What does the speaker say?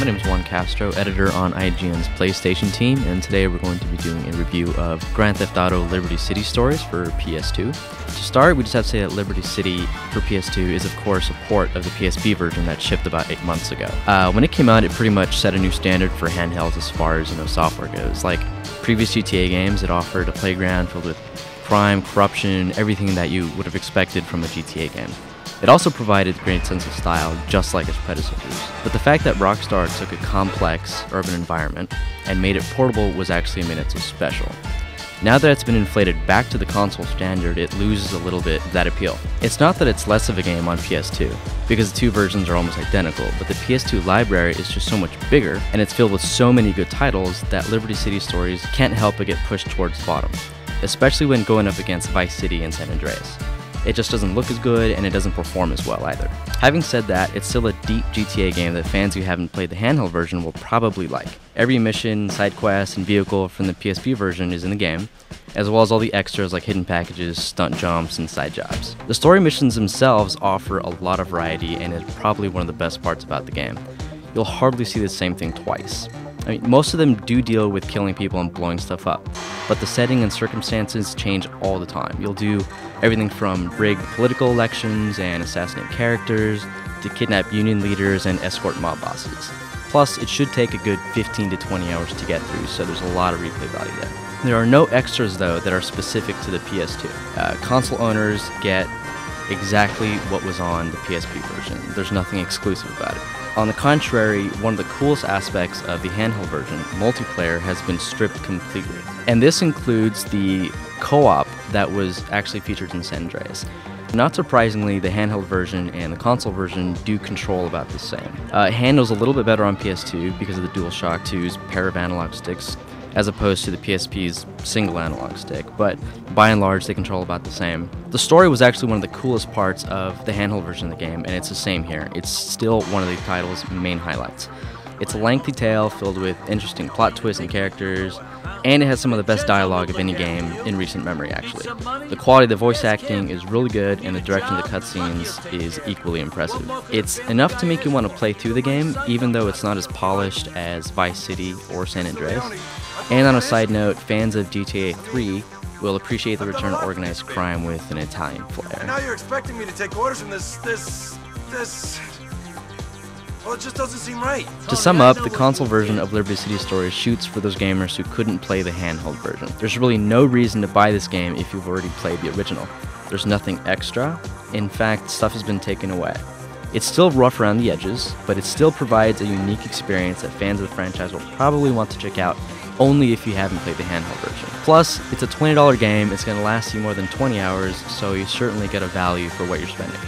my name is Juan Castro, editor on IGN's PlayStation team, and today we're going to be doing a review of Grand Theft Auto Liberty City Stories for PS2. To start, we just have to say that Liberty City for PS2 is of course a port of the PSP version that shipped about 8 months ago. When it came out, it pretty much set a new standard for handhelds as far as software goes. Like previous GTA games, it offered a playground filled with crime, corruption, everything that you would have expected from a GTA game. It also provided a great sense of style, just like its predecessors. But the fact that Rockstar took a complex urban environment and made it portable was actually what made it so special. Now that it's been inflated back to the console standard, it loses a little bit of that appeal. It's not that it's less of a game on PS2, because the two versions are almost identical, but the PS2 library is just so much bigger, and it's filled with so many good titles that Liberty City Stories can't help but get pushed towards the bottom, especially when going up against Vice City and San Andreas. It just doesn't look as good, and it doesn't perform as well either. Having said that, it's still a deep GTA game that fans who haven't played the handheld version will probably like. Every mission, side quest, and vehicle from the PSP version is in the game, as well as all the extras like hidden packages, stunt jumps, and side jobs. The story missions themselves offer a lot of variety, and it's probably one of the best parts about the game. You'll hardly see the same thing twice. I mean, most of them do deal with killing people and blowing stuff up, but the setting and circumstances change all the time. You'll do everything from rig political elections and assassinate characters, to kidnap union leaders and escort mob bosses. Plus, it should take a good 15 to 20 hours to get through, so there's a lot of replay value there. There are no extras, though, that are specific to the PS2. Console owners get exactly what was on the PSP version. There's nothing exclusive about it. On the contrary, one of the coolest aspects of the handheld version, multiplayer, has been stripped completely. And this includes the co-op that was actually featured in San Andreas. Not surprisingly, the handheld version and the console version do control about the same. It handles a little bit better on PS2 because of the DualShock 2's pair of analog sticks, as opposed to the PSP's single analog stick, but by and large they control about the same. The story was actually one of the coolest parts of the handheld version of the game, and it's the same here. It's still one of the title's main highlights. It's a lengthy tale filled with interesting plot twists and characters, and it has some of the best dialogue of any game in recent memory, actually. The quality of the voice acting is really good, and the direction of the cutscenes is equally impressive. It's enough to make you want to play through the game, even though it's not as polished as Vice City or San Andreas. And on a side note, fans of GTA 3 will appreciate the return of organized crime with an Italian flair. And now you're expecting me to take orders from this... Well, it just doesn't seem right. To sum up, the console version of Liberty City Stories shoots for those gamers who couldn't play the handheld version. There's really no reason to buy this game if you've already played the original. There's nothing extra. In fact, stuff has been taken away. It's still rough around the edges, but it still provides a unique experience that fans of the franchise will probably want to check out only if you haven't played the handheld version. Plus, it's a $20 game, it's going to last you more than 20 hours, so you certainly get a value for what you're spending.